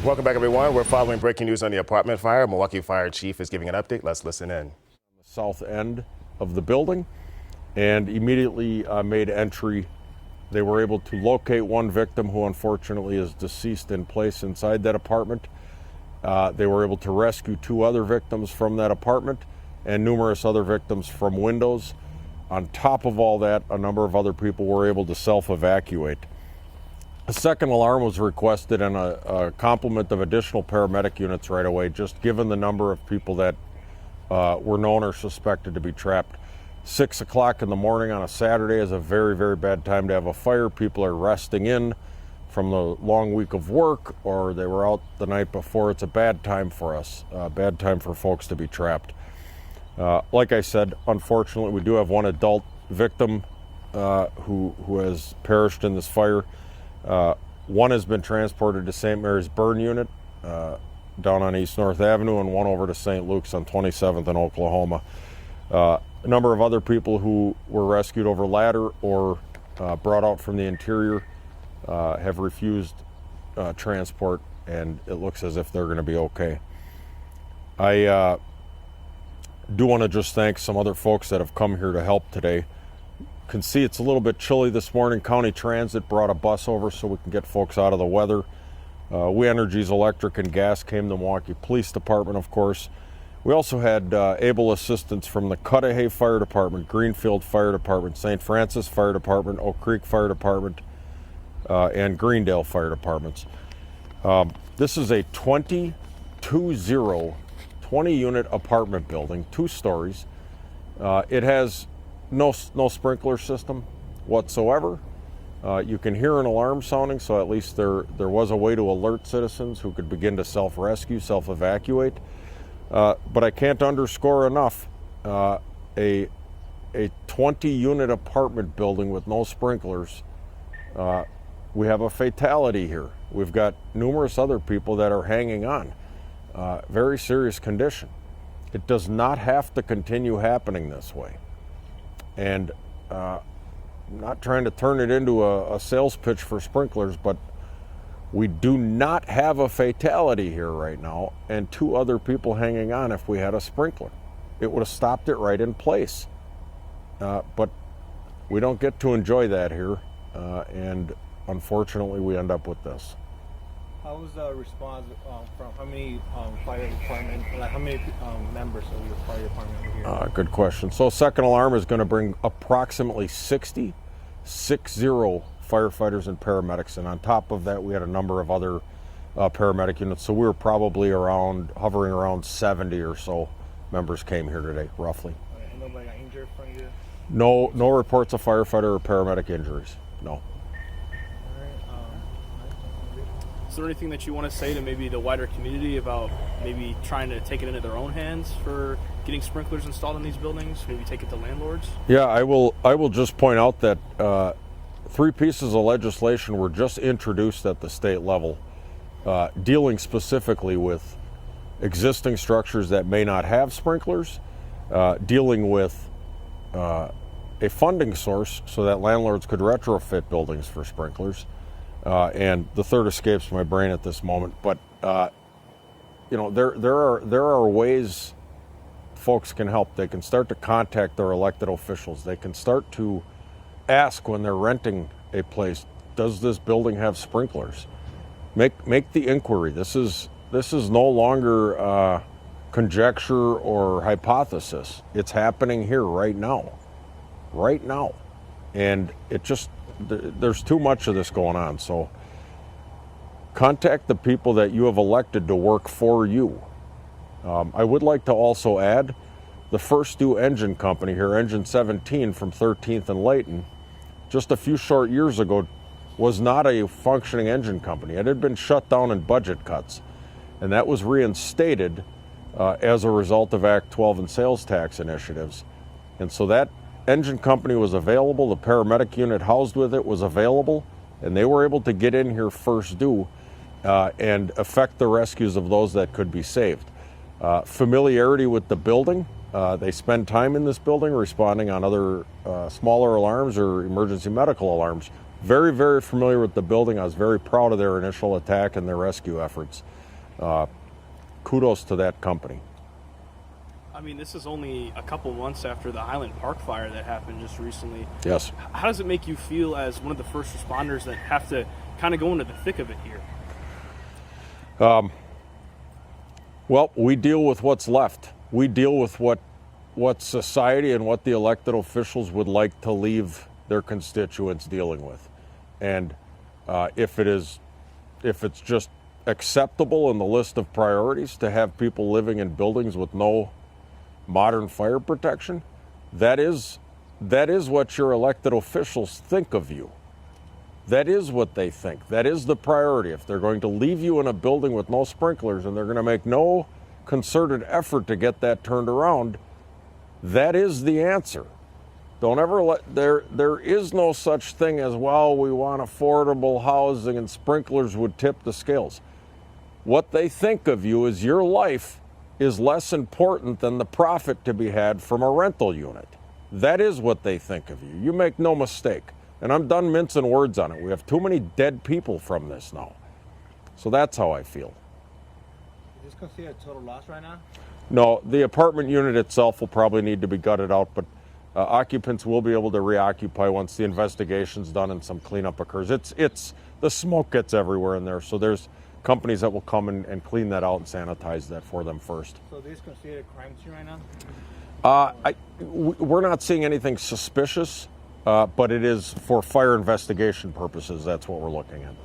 Welcome back, everyone. We're following breaking news on the apartment fire. Milwaukee Fire Chief is giving an update. Let's listen in. The south end of the building, and immediately made entry. They were able to locate one victim who unfortunately is deceased in place inside that apartment. They were able to rescue two other victims from that apartment and numerous other victims from windows. On top of all that, a number of other people were able to self-evacuate. A second alarm was requested and a complement of additional paramedic units right away, just given the number of people that were known or suspected to be trapped. 6 o'clock in the morning on a Saturday is a very, very bad time to have a fire. People are resting in from the long week of work, or they were out the night before. It's a bad time for us, a bad time for folks to be trapped. Like I said, unfortunately, we do have one adult victim who has perished in this fire. One has been transported to St. Mary's Burn Unit down on East North Avenue, and one over to St. Luke's on 27th in Oklahoma. A number of other people who were rescued over ladder or brought out from the interior have refused transport, and it looks as if they're going to be okay. I do want to just thank some other folks that have come here to help today. You can see it's a little bit chilly this morning. County Transit brought a bus over so we can get folks out of the weather. We Energies Electric and Gas came, the Milwaukee Police Department, of course. We also had able assistance from the Cudahy Fire Department, Greenfield Fire Department, St. Francis Fire Department, Oak Creek Fire Department, and Greendale Fire Departments. This is a 20-unit apartment building, 2 stories. It has no sprinkler system whatsoever. You can hear an alarm sounding, so at least there was a way to alert citizens who could begin to self-rescue, self-evacuate. But I can't underscore enough, a 20-unit apartment building with no sprinklers, we have a fatality here. We've got numerous other people that are hanging on. Very serious condition. It does not have to continue happening this way. And I'm not trying to turn it into a sales pitch for sprinklers, but we do not have a fatality here right now, and 2 other people hanging on. If we had a sprinkler, it would have stopped it right in place. But we don't get to enjoy that here, and unfortunately we end up with this. How was the response from how many fire department, like how many members of your fire department were here? Good question. So second alarm is going to bring approximately 60 firefighters and paramedics, and on top of that we had a number of other paramedic units, so we were probably hovering around 70 or so members came here today, roughly. And nobody got injured from you? No reports of firefighter or paramedic injuries, no. Is there anything that you want to say to maybe the wider community about maybe trying to take it into their own hands for getting sprinklers installed in these buildings? Maybe take it to landlords? Yeah, I will just point out that 3 pieces of legislation were just introduced at the state level, dealing specifically with existing structures that may not have sprinklers, dealing with a funding source so that landlords could retrofit buildings for sprinklers. And the third escapes my brain at this moment, but there are ways folks can help. They can start to contact their elected officials. They can start to ask when they're renting a place, does this building have sprinklers? Make the inquiry. This is no longer conjecture or hypothesis. It's happening here right now, and there's too much of this going on. So contact the people that you have elected to work for you. I would like to also add the First Due Engine Company here, Engine 17 from 13th and Layton, just a few short years ago was not a functioning engine company. It had been shut down in budget cuts, and that was reinstated as a result of Act 12 and sales tax initiatives. And so that engine company was available, the paramedic unit housed with it was available, and they were able to get in here first due and effect the rescues of those that could be saved. Familiarity with the building, they spend time in this building responding on other smaller alarms or emergency medical alarms, very, very familiar with the building. I was very proud of their initial attack and their rescue efforts. Kudos to that company. I mean, this is only a couple months after the Highland Park fire that happened just recently. Yes. How does it make you feel as one of the first responders that have to kind of go into the thick of it here? Well, we deal with what's left. We deal with what society and what the elected officials would like to leave their constituents dealing with. And if it's just acceptable in the list of priorities to have people living in buildings with no modern fire protection, that is what your elected officials think of you. That is what they think. That is the priority. If they're going to leave you in a building with no sprinklers and they're going to make no concerted effort to get that turned around, that is the answer. Don't ever let there is no such thing as, well, we want affordable housing and sprinklers would tip the scales. What they think of you is your life is less important than the profit to be had from a rental unit. That is what they think of you. You make no mistake. And I'm done mincing words on it. We have too many dead people from this now. So that's how I feel. Is this considered a total loss right now? No, the apartment unit itself will probably need to be gutted out, but occupants will be able to reoccupy once the investigation's done and some cleanup occurs. It's the smoke gets everywhere in there, so there's companies that will come and clean that out and sanitize that for them first. So this is considered a crime scene right now? We're not seeing anything suspicious, but it is for fire investigation purposes. That's what we're looking at.